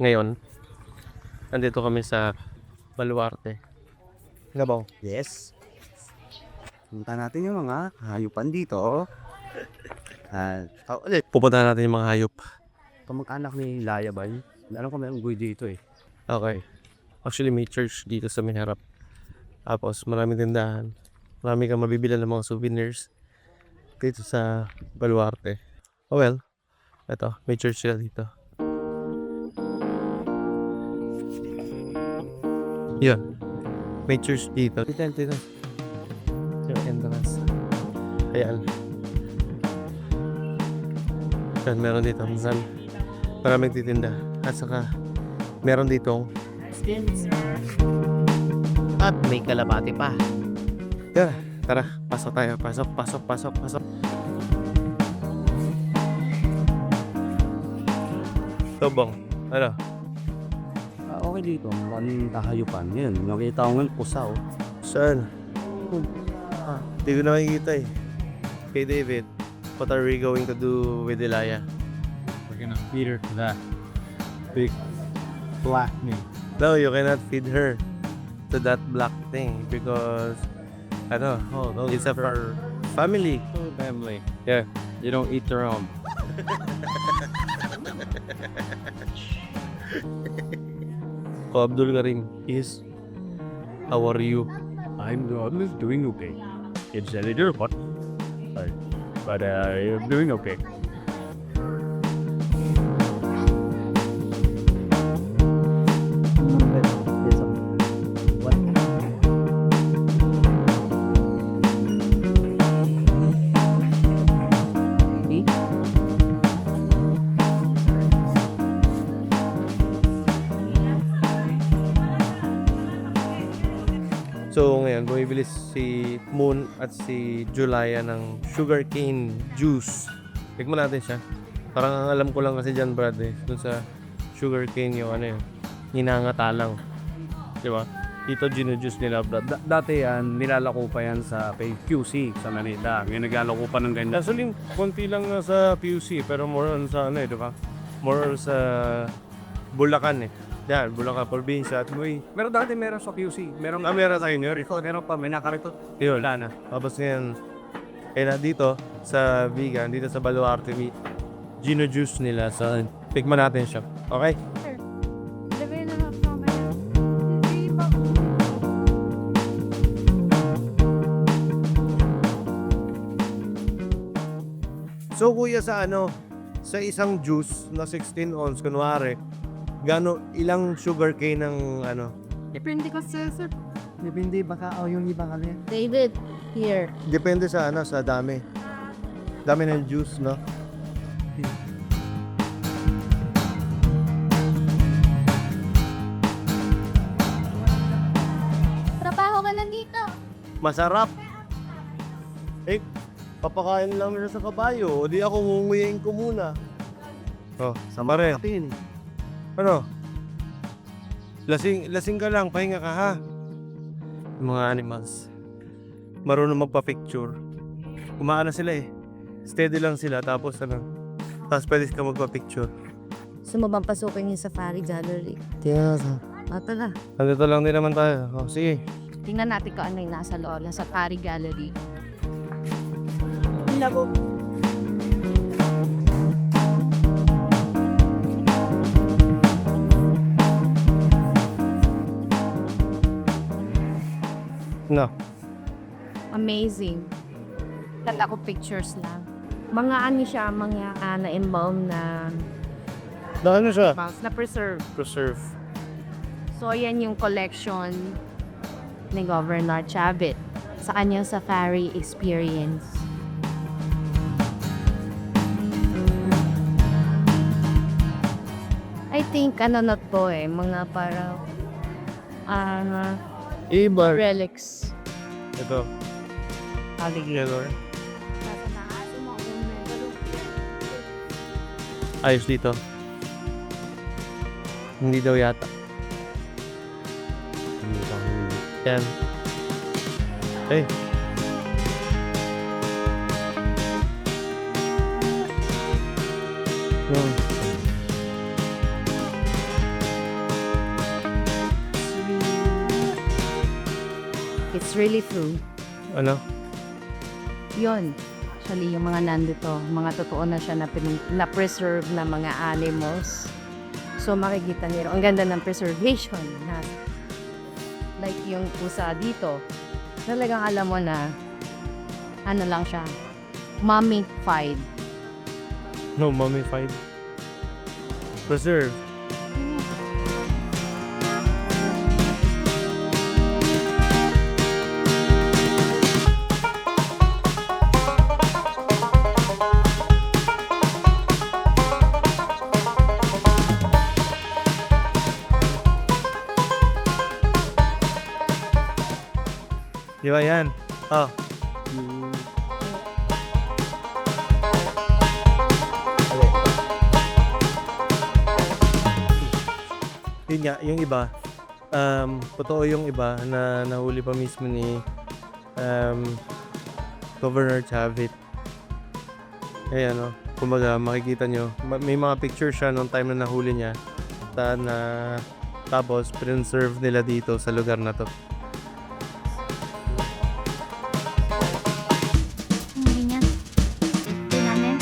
Ngayon, nandito kami sa Baluarte. Gabaw. Yes. Punta natin yung mga hayupan dito. At ulit, Pupuntahan natin yung mga hayop. kamag-anak ni Layabay. Alam ko may unggoy dito eh. Okay. Actually, may church dito sa may harap. Tapos, maraming tindahan. Marami kang mabibili ng mga souvenirs dito sa Baluarte. Oh well, eto, may church sila dito. Yun. May church dito. Dito. Yung entrance. Ayan. Yan, meron dito. Minsan, maraming titinda. At saka, meron ditong At may kalapati pa. tara, pasok tayo. Pasok. Tobong. Ano? Okay dito, maraming kahayupan. Yun, nakita ko ng pusa oh. Saan? Hindi ko na makikita eh. Hey David, what are we going to do with Elia? We're gonna feed her to that big black meat. No, you cannot feed her to that black thing because it's a family. Family. Yeah, you don't eat their own. Oh, Abdul Karim, yes. How are you? I'm doing okay. It's a little hot, but I'm doing okay. So ngayon, bumibili si Moon at si Julaya ng sugarcane juice. Tikman natin siya. Parang ang alam ko lang kasi dyan, Brad, eh. Dun sa sugarcane yung hinangatalang. Di ba? Dito ginujuice nila, Brad. Dati yan, nilalako pa yan sa QC sa Manila. May naglalako pa ng ganyan. Actually, konti lang nga sa PUC, pero more on sa di ba? More on sa Bulacan eh. Yan, Bulacan, probinsya at Pero dati meron sa QC. Meron meron sa inyo. meron pa, may nakarito. Yun, wala na. Tapos ngayon, na dito sa vegan, dito sa Baluarte, Gino juice nila. So, tikman natin siya. Okay? So, kuya, sa isang juice na 16 ounce, kunwari, ilang sugarcane ng Depende kasi sir. Depende, baka yung iba kami. David, here. Depende sa sa dami. Dami ng juice, no? Trabaho ka na dito. Masarap. Eh, papakain lang nila sa kabayo. O di ako ngunguyain ko muna. Oh, sama rin. Ano? Lasing ka lang, pahinga ka ha. Yung mga animals, marunong magpa-picture. Kumaan na sila eh. Steady lang sila, tapos tapos pwede ka magpa-picture. Gusto mo bang pasukin yung safari gallery? Tingnan Tara. Nandito lang din naman tayo. Oh, sige. Tingnan natin kung ano yung nasa loob ng safari gallery. No. Amazing. Kata ko pictures lang. Mga ano siya, mga na-embalm na Ano siya? na preserve. Preserve. So, yan yung collection ni Governor Chavit sa kanyang safari experience. I think, na po mga parang Ibar. relics. Ito. Alligator. Ayos dito. Hindi daw yata. Yan. Hey. It's really true. Ano? Yun. Actually, yung mga nandito, mga totoo na siya na-preserve na mga animals. So, makikita niyo, ang ganda ng preservation na like yung pusa dito. Talagang alam mo na ano lang siya, mummified. No, mummified. Preserve. Di ba yan? Oh. Yun nga, yung iba, totoo yung iba na nahuli pa mismo ni Governor Chavit. Ayan, no? Kumbaga, makikita nyo, may mga picture siya nung time na nahuli niya tapos preserve nila dito sa lugar na to. Ganyan. Ito namin.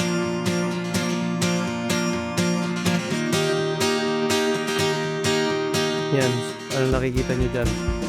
Yan, ano nakikita nyo dyan?